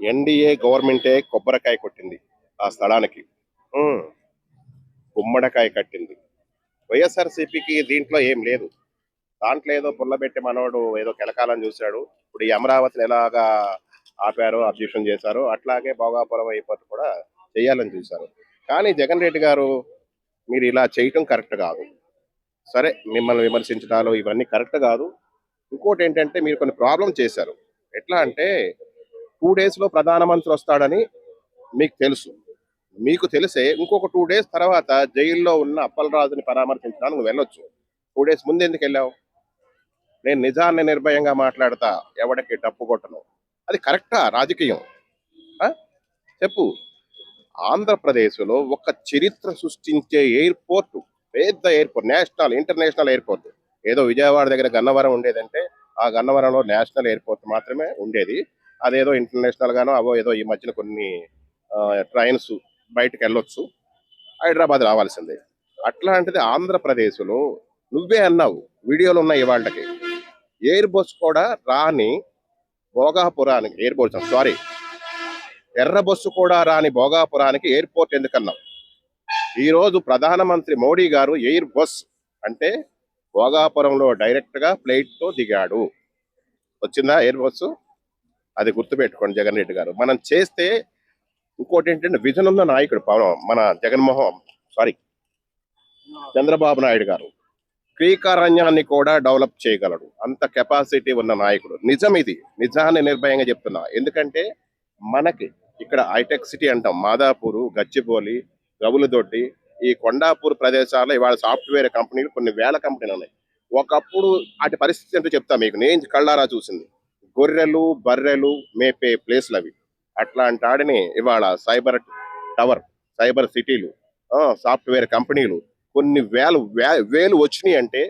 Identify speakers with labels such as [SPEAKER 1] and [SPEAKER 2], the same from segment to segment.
[SPEAKER 1] NDA గవర్నమెంటే కొబ్బరికాయ కొట్టింది ఆ స్థలానికి. హ్మ్. గుమ్మడికాయ కట్టింది. వైఎస్ఆర్‌సీపీకి దీంట్లో ఏం లేదు. దాంట్లో ఏదో పుల్లబెట్టి మనోడు ఏదో కెలకాలని చూసాడు. ఇప్పుడు ఈ అమరావతిని ఎలాగా ఆపారో, అబ్జెక్షన్ చేశారో అట్లాగే భోగాపురం ఎయిర్‌పోర్ట్ కూడా చేయాలని చూశారు. కానీ జగన్ రెడ్డి గారు మీరు ఇలా చేయటం కరెక్ట్ కాదు. సరే మిమ్మల్ని విమర్శించడాలు ఇవన్నీ కరెక్ట్ కాదు. ఇంకోటేంటంటే మీరు కొన్ని ప్రాబ్లమ్ చేశారు. ఎట్లా అంటే 2 డేస్‌లో ప్రధానమంత్రి వస్తాడని మీకు తెలుసు. మీకు తెలిసే ఇంకొక 2 డేస్ తర్వాత జైల్లో ఉన్న అప్పలరాజుని పరామర్శించడానికి నువ్వు వెళ్ళొచ్చు. 2 డేస్ ముందెందుకెళ్ళావు? నేను నిజాన్ని నిర్భయంగా మాట్లాడతా. ఎవడికి డప్పు కొట్టను. అది కరెక్టా రాజకీయం? ఆ! చెప్పు. ఆంధ్రప్రదేశ్‌లో ఒక చరిత్ర సృష్టించే ఎయిర్‌పోర్ట్, పెద్ద ఎయిర్‌పోర్ట్, నేషనల్, ఇంటర్నేషనల్ ఎయిర్‌పోర్ట్. ఏదో విజయవాడ దగ్గర గన్నవరం ఉండేదంటే, ఆ గన్నవరంలో నేషనల్ ఎయిర్‌పోర్ట్ మాత్రమే ఉండేది. అదేదో ఇంటర్నేషనల్ గానో అవో ఏదో ఈ మధ్యన కొన్ని ట్రైన్స్ బయటికెళ్ళొచ్చు. హైదరాబాద్ రావాల్సిందే. అట్లాంటిది ఆంధ్రప్రదేశ్‌లో నువ్వే అన్నావు. వీడియోలు ఉన్నాయి ఇవాల్టికి. ఎయిర్ బస్ కూడా రాని భోగాపురానికి ఎయిర్ బస్ సారీ ఎర్ర బస్సు కూడా రాని భోగాపురానికి ఎయిర్పోర్ట్ ఎందుకన్నావు? ఈ రోజు ప్రధానమంత్రి మోడీ గారు ఎయిర్ బస్ అంటే భోగాపురంలో డైరెక్ట్ గా ఫ్లైట్ తో దిగాడు. వచ్చిందా ఎయిర్ బస్సు? అది గుర్తుపెట్టుకోండి జగన్ రెడ్డి గారు. మనం చేస్తే ఇంకోటి ఏంటంటే విజన్ ఉన్న నాయకుడు మన జగన్మోహన్ సారీ చంద్రబాబు నాయుడు గారు శ్రీకారణ్యాన్ని కూడా డెవలప్ చేయగలడు. అంత కెపాసిటీ ఉన్న నాయకుడు. నిజం ఇది. నిజాన్ని నిర్భయంగా చెప్తున్నా. ఎందుకంటే మనకి ఇక్కడ హైటెక్ సిటీ అంటాం. మాదాపూరు, గచ్చిబౌలి, గవులదొడ్డి, ఈ కొండాపూర్ ప్రదేశాల్లో ఇవాళ సాఫ్ట్వేర్ కంపెనీలు కొన్ని వేల కంపెనీలు ఉన్నాయి. ఒకప్పుడు వాటి పరిస్థితి ఏంటో చెప్తా మీకు. నేను కళ్ళారా చూసింది. గొర్రెలు, బర్రెలు మేపే ప్లేస్లు అవి. అట్లాంటి ఆడిని ఇవాళ సైబర్ టవర్, సైబర్ సిటీలు, సాఫ్ట్వేర్ కంపెనీలు కొన్ని వేలు వచ్చినాయి అంటే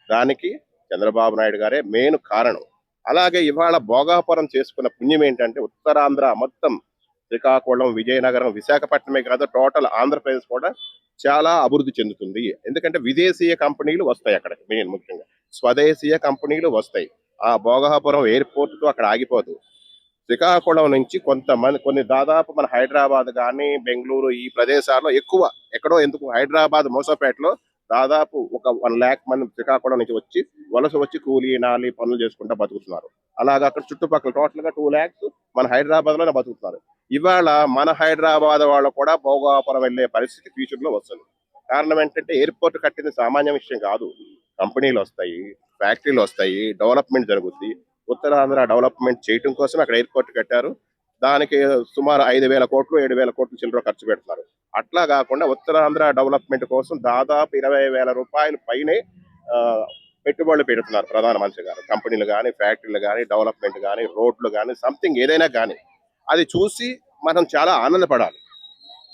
[SPEAKER 1] దానికి చంద్రబాబు నాయుడు గారే మెయిన్ కారణం. అలాగే ఇవాళ భోగాపురం చేసుకున్న పుణ్యం ఏంటంటే ఉత్తరాంధ్ర మొత్తం శ్రీకాకుళం, విజయనగరం, విశాఖపట్నమే కాదు టోటల్ ఆంధ్రప్రదేశ్ కూడా చాలా అభివృద్ధి చెందుతుంది. ఎందుకంటే విదేశీయ కంపెనీలు వస్తాయి అక్కడికి. మెయిన్ ముఖ్యంగా స్వదేశీయ కంపెనీలు వస్తాయి. ఆ భోగాపురం ఎయిర్పోర్ట్ తో అక్కడ ఆగిపోదు. శ్రీకాకుళం నుంచి కొంతమంది కొన్ని దాదాపు మన హైదరాబాద్ కానీ బెంగళూరు ఈ ప్రదేశాల్లో ఎక్కువ ఎక్కడో ఎందుకు హైదరాబాద్ మోసపేటలో దాదాపు ఒక 1,00,000 మంది శ్రీకాకుళం నుంచి వచ్చి వలస వచ్చి కూలీ నాలి పనులు చేసుకుంటా బతుకుతున్నారు. అలాగా అక్కడ చుట్టుపక్కల టోటల్ గా 2,00,000 మన హైదరాబాద్ లోనే బతుకుతున్నారు. ఇవాళ మన హైదరాబాద్ వాళ్ళు కూడా భోగాపురం వెళ్లే పరిస్థితి ఫ్యూచర్ లో వస్తుంది. కారణం ఏంటంటే ఎయిర్పోర్ట్ కట్టింది సామాన్య విషయం కాదు. కంపెనీలు వస్తాయి, ఫ్యాక్టరీలు వస్తాయి, డెవలప్మెంట్ జరుగుద్ది. ఉత్తరాంధ్ర డెవలప్మెంట్ చేయడం కోసం అక్కడ ఎయిర్పోర్ట్ కట్టారు. దానికి సుమారు 5,000 కోట్లు 7,000 కోట్లు చిల్లర ఖర్చు పెడుతున్నారు. అట్లా కాకుండా ఉత్తరాంధ్ర డెవలప్మెంట్ కోసం దాదాపు 20,000 రూపాయలు పైనే ఆ, పెట్టుబడులు పెడుతున్నారు ప్రధానమంత్రి గారు. కంపెనీలు కానీ ఫ్యాక్టరీలు కానీ డెవలప్మెంట్ కానీ రోడ్లు కానీ సంథింగ్ ఏదైనా కానీ అది చూసి మనం చాలా ఆనందపడాలి.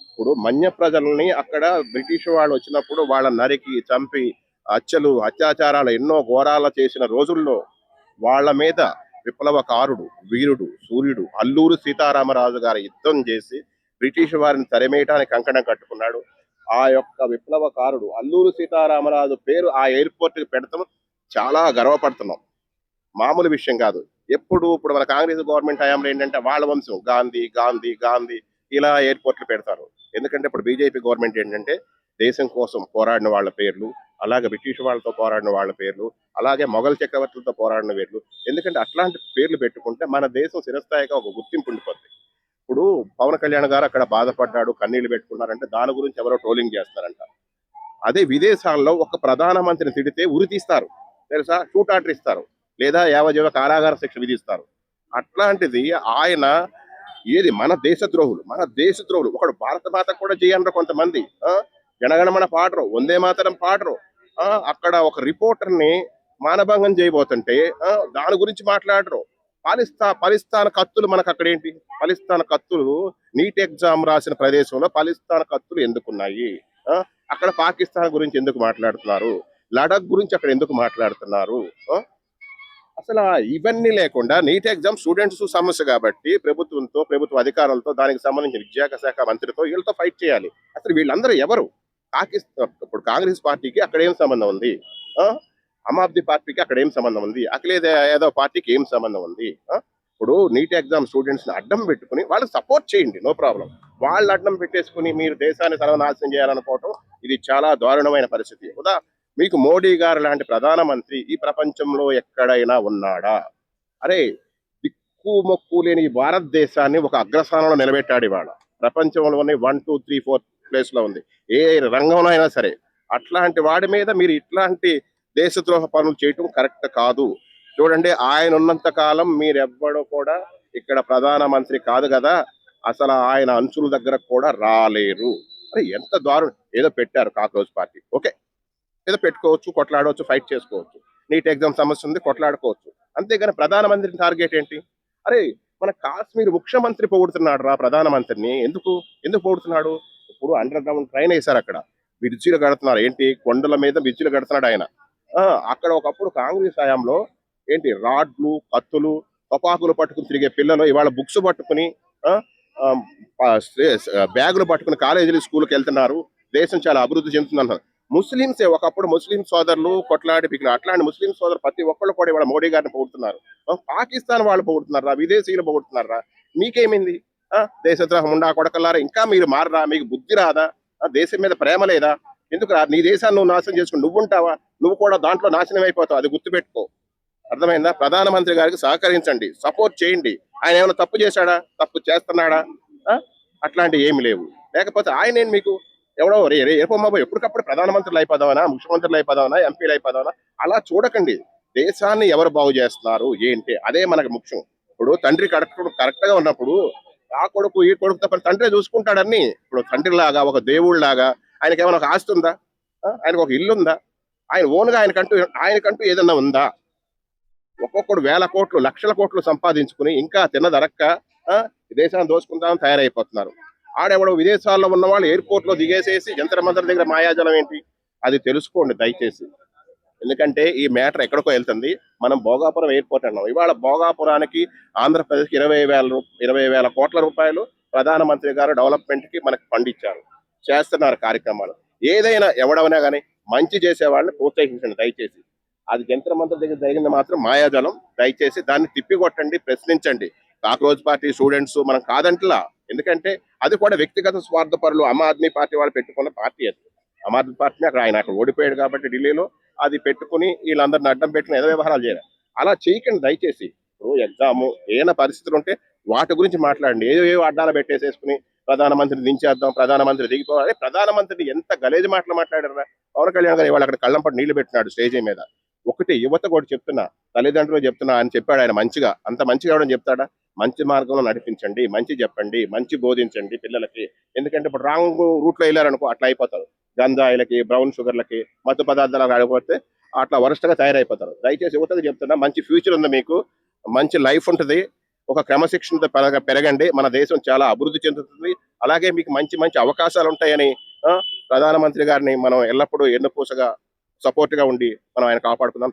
[SPEAKER 1] ఇప్పుడు మన్య ప్రజల్ని అక్కడ బ్రిటిష్ వాళ్ళు వచ్చినప్పుడు వాళ్ళ నరికి చంపి హత్యలు అత్యాచారాలు ఎన్నో ఘోరాలు చేసిన రోజుల్లో వాళ్ళ మీద విప్లవకారుడు, వీరుడు, సూర్యుడు అల్లూరి సీతారామరాజు గారి యుద్ధం చేసి బ్రిటిష్ వారిని తరిమేయటానికి కంకణం కట్టుకున్నాడు. ఆ యొక్క విప్లవకారుడు అల్లూరి సీతారామరాజు పేరు ఆ ఎయిర్పోర్ట్ కి పెడతాం చాలా గర్వపడుతున్నాం. మామూలు విషయం కాదు. ఇప్పుడు మన కాంగ్రెస్ గవర్నమెంట్ హయాంలో ఏంటంటే వాళ్ళ వంశం గాంధీ గాంధీ గాంధీ ఇలా ఎయిర్పోర్ట్లు పెడతారు. ఎందుకంటే ఇప్పుడు బీజేపీ గవర్నమెంట్ ఏంటంటే దేశం కోసం పోరాడిన వాళ్ళ పేర్లు, అలాగే బ్రిటిష్ వాళ్ళతో పోరాడిన వాళ్ళ పేర్లు, అలాగే మొఘల్ చక్రవర్తులతో పోరాడిన పేర్లు. ఎందుకంటే అట్లాంటి పేర్లు పెట్టుకుంటే మన దేశం చిరస్థాయిగా ఒక గుర్తింపు ఉండిపోద్ది. ఇప్పుడు పవన్ కళ్యాణ్ గారు అక్కడ బాధపడ్డాడు, కన్నీళ్లు పెట్టుకున్నారంటే దాని గురించి ఎవరో ట్రోలింగ్ చేస్తారంట. అదే విదేశాల్లో ఒక ప్రధానమంత్రిని తిడితే ఉరి తీస్తారు, తెలుసా? షూట్ ఆర్డర్ ఇస్తారు, లేదా యావజ్జీవ కారాగార శిక్ష విధిస్తారు. అట్లాంటిది ఆయన ఏది మన దేశ ద్రోహులు ఒకడు భారత మాత కూడా చేయనరు కొంతమంది. జనగణమన పాడరు, వందే మాతరం పాడరు. అక్కడ ఒక రిపోర్టర్ని మానభంగం చేయబోతుంటే దాని గురించి మాట్లాడరు. పాలిస్తాన్ కత్తులు మనకు అక్కడ ఏంటి? పాలిస్తాన్ కత్తులు నీట్ ఎగ్జామ్ రాసిన ప్రదేశంలో పాలిస్తాన్ కత్తులు ఎందుకున్నాయి? ఆ, అక్కడ పాకిస్తాన్ గురించి ఎందుకు మాట్లాడుతున్నారు? లడక్ గురించి అక్కడ ఎందుకు మాట్లాడుతున్నారు? ఆ, అసలు ఇవన్నీ లేకుండా నీట్ ఎగ్జామ్ స్టూడెంట్స్ సమస్య కాబట్టి ప్రభుత్వంతో ప్రభుత్వ అధికారులతో దానికి సంబంధించిన విద్యాశాఖ మంత్రితో వీళ్ళతో ఫైట్ చేయాలి. అసలు వీళ్ళందరూ ఎవరు? పాకిస్తాన్ ఇప్పుడు కాంగ్రెస్ పార్టీకి అక్కడ ఏం సంబంధం ఉంది? ఆ, ఆమ్ ఆద్మీ పార్టీకి అక్కడ ఏం సంబంధం ఉంది? అఖిలేద యాదవ్ పార్టీకి ఏం సంబంధం ఉంది? ఇప్పుడు నీట్ ఎగ్జామ్ స్టూడెంట్స్ ని అడ్డం పెట్టుకుని వాళ్ళు సపోర్ట్ చేయండి, నో ప్రాబ్లం. వాళ్ళు అడ్డం పెట్టేసుకుని మీరు దేశాన్ని సర్వనాశనం చేయాలనుకోవటం ఇది చాలా దారుణమైన పరిస్థితి. మీకు మోడీ గారు లాంటి ప్రధానమంత్రి ఈ ప్రపంచంలో ఎక్కడైనా ఉన్నాడా? అరే, దిక్కు మొక్కు లేని ఈ భారతదేశాన్ని ఒక అగ్రస్థానంలో నిలబెట్టాడు ఇవాళ. ప్రపంచంలోనే 1, 2, 3, 4 ప్లేస్ లో ఉంది, ఏ రంగంలో అయినా సరే. అట్లాంటి వాడి మీద మీరు ఇట్లాంటి దేశద్రోహ పనులు చేయటం కరెక్ట్ కాదు. చూడండి, ఆయన ఉన్నంత కాలం మీరెవ్వడు కూడా ఇక్కడ ప్రధానమంత్రి కాదు కదా, అసలు ఆయన అంచుల దగ్గర కూడా రాలేరు. అరే, ఎంత దారుణం! ఏదో పెట్టారు కాక్రోచ్ పార్టీ, ఓకే, ఏదో పెట్టుకోవచ్చు, కొట్లాడవచ్చు, ఫైట్ చేసుకోవచ్చు. నీట్ ఎగ్జామ్ సమస్య ఉంది, కొట్లాడుకోవచ్చు. అంతేగాని ప్రధానమంత్రిని టార్గెట్ ఏంటి? అరే, మన కాశ్మీర్ ముఖ్యమంత్రి పొగుడుతున్నాడు రా ప్రధానమంత్రిని. ఎందుకు ఎందుకు పొగుడుతున్నాడు? ఇప్పుడు అండర్ గ్రౌండ్ ట్రైన్ వేశారు అక్కడ, బ్రిడ్జిలు కడుతున్నారు. ఏంటి, కొండల మీద బ్రిడ్జిలు కడుతున్నాడు ఆయన. ఆ, అక్కడ ఒకప్పుడు కాంగ్రెస్ హయాంలో ఏంటి రాడ్లు, కత్తులు, తుపాకులు పట్టుకుని తిరిగే పిల్లలు ఇవాళ బుక్స్ పట్టుకుని ఆ, ఆ, బ్యాగులు పట్టుకుని కాలేజీలు స్కూల్కి వెళ్తున్నారు. దేశం చాలా అభివృద్ధి చెందుతుంది. ముస్లింసే ఒకప్పుడు ముస్లిం సోదరులు కొట్లాడి పిగిలి, అట్లాంటి ముస్లిం సోదరులు ప్రతి ఒక్కళ్ళు కూడా ఇవాళ మోడీ గారిని పొగుడుతున్నారు. పాకిస్తాన్ వాళ్ళు పొగుడుతున్నారా, విదేశీయులు పొగుడుతున్నారా? మీకేమైంది? దేశద్రోహం ఉండా కొడకల్లారా, ఇంకా మీరు మారరా? మీకు బుద్ధి రాదా? దేశం మీద ప్రేమ లేదా? ఎందుకు నీ దేశాన్ని నువ్వు నాశనం చేసుకుని నువ్వు ఉంటావా? నువ్వు కూడా దాంట్లో నాశనం అయిపోతావు, అది గుర్తుపెట్టుకో. అర్థమైందా? ప్రధానమంత్రి గారికి సహకరించండి, సపోర్ట్ చేయండి. ఆయన ఏమైనా తప్పు చేశాడా, తప్పు చేస్తున్నాడా? ఆ? అట్లాంటివి ఏమి లేవు. లేకపోతే ఆయన ఏం మీకు ఎవడో రేపమ్మ ఎప్పటికప్పుడు ప్రధానమంత్రులు అయిపోదామనా, ముఖ్యమంత్రులు అయిపోదామనా, ఎంపీలు అయిపోదామనా? అలా చూడకండి. దేశాన్ని ఎవరు బాగు చేస్తున్నారు ఏంటి, అదే మనకు ముఖ్యం. ఇప్పుడు తండ్రి కరెక్ట్ గా ఉన్నప్పుడు ఆ కొడుకు ఈ కొడుకు తప్ప తండ్రి చూసుకుంటాడని. ఇప్పుడు తండ్రి లాగా ఒక దేవుడు లాగా ఆయనకి ఏమైనా ఒక ఆస్తి ఉందా? ఆయనకు ఒక ఇల్లు ఉందా? ఆయన ఓన్ గా ఆయనకంటూ ఏదన్నా ఉందా? ఒక్కొక్కడు వేల కోట్లు, లక్షల కోట్లు సంపాదించుకుని ఇంకా తిన్నదరక్క దేశాన్ని దోచుకుంటామని తయారైపోతున్నారు. ఆడెవడో విదేశాల్లో ఉన్న వాళ్ళు ఎయిర్పోర్ట్ లో దిగేసేసి జంతర్ మంతర్ దగ్గర మాయాజలం ఏంటి, అది తెలుసుకోండి దయచేసి. ఎందుకంటే ఈ మ్యాటర్ ఎక్కడికో వెళ్తుంది. మనం భోగాపురం ఎయిర్పోర్ట్ అన్నాం, ఇవాళ భోగాపురానికి ఆంధ్రప్రదేశ్కి 20,000 కోట్ల రూపాయలు ప్రధానమంత్రి గారు డెవలప్మెంట్ కి మనకి ఫండ్ ఇచ్చారు, చేస్తున్నారు కార్యక్రమాలు. ఏదైనా ఎవడవనా కానీ మంచి చేసే వాళ్ళని ప్రోత్సహించండి దయచేసి. అది జంతర్ మంతర్ దగ్గర జరిగింది మాత్రం మాయాజలం. దయచేసి దాన్ని తిప్పికొట్టండి, ప్రశ్నించండి. కాక్రోచ్ పార్టీ స్టూడెంట్స్ మనం కాదంటలా, ఎందుకంటే అది కూడా వ్యక్తిగత స్వార్థపరులు, ఆమ్ ఆద్మీ పార్టీ వాళ్ళు పెట్టుకున్న పార్టీ అది. ఆమ్ ఆద్మీ పార్టీని ఆయన అక్కడ ఓడిపోయాడు కాబట్టి ఢిల్లీలో అది పెట్టుకుని వీళ్ళందరిని అడ్డం పెట్టుకుని ఏదో వ్యవహారాలు చేయాలి. అలా చేయకండి దయచేసి. ఇప్పుడు ఎగ్జామ్ ఏమైనా పరిస్థితులు ఉంటే వాటి గురించి మాట్లాడండి. ఏదో అడ్డాలు పెట్టేసేసుకుని ప్రధానమంత్రిని దించేద్దాం, ప్రధానమంత్రి దిగిపోవాలి. ప్రధానమంత్రిని ఎంత గలేజ్ మాటలు మాట్లాడారా? పవన్ కళ్యాణ్ గారు ఇవాళ అక్కడ కళ్ళంపటి నీళ్లు పెట్టినాడు స్టేజీ మీద. ఒకటి యువత కూడా చెప్తున్నా, తల్లిదండ్రులు చెప్తున్నా అని చెప్పాడు ఆయన మంచిగా. అంత మంచిగా ఎవడని చెప్తాడా? మంచి మార్గంలో నడిపించండి, మంచి చెప్పండి, మంచి బోధించండి పిల్లలకి. ఎందుకంటే ఇప్పుడు రాంగ్ రూట్ లో వెళ్ళారనుకో అట్లా అయిపోతారు. గంజాయిలకి, బ్రౌన్ షుగర్లకి, మత్తు పదార్థాలకు ఆడిపోతే అట్లా వరస్ట్గా తయారైపోతారు. దయచేసి యువతకు చెప్తున్నా, మంచి ఫ్యూచర్ ఉంది మీకు, మంచి లైఫ్ ఉంటుంది. ఒక క్రమశిక్షణతో పెరగండి, మన దేశం చాలా అభివృద్ధి చెందుతుంది. అలాగే మీకు మంచి మంచి అవకాశాలు ఉంటాయని ప్రధానమంత్రి గారిని మనం ఎల్లప్పుడూ ఎన్నుపూసగా సపోర్ట్ గా ఉండి మనం ఆయన కాపాడుకుందాం.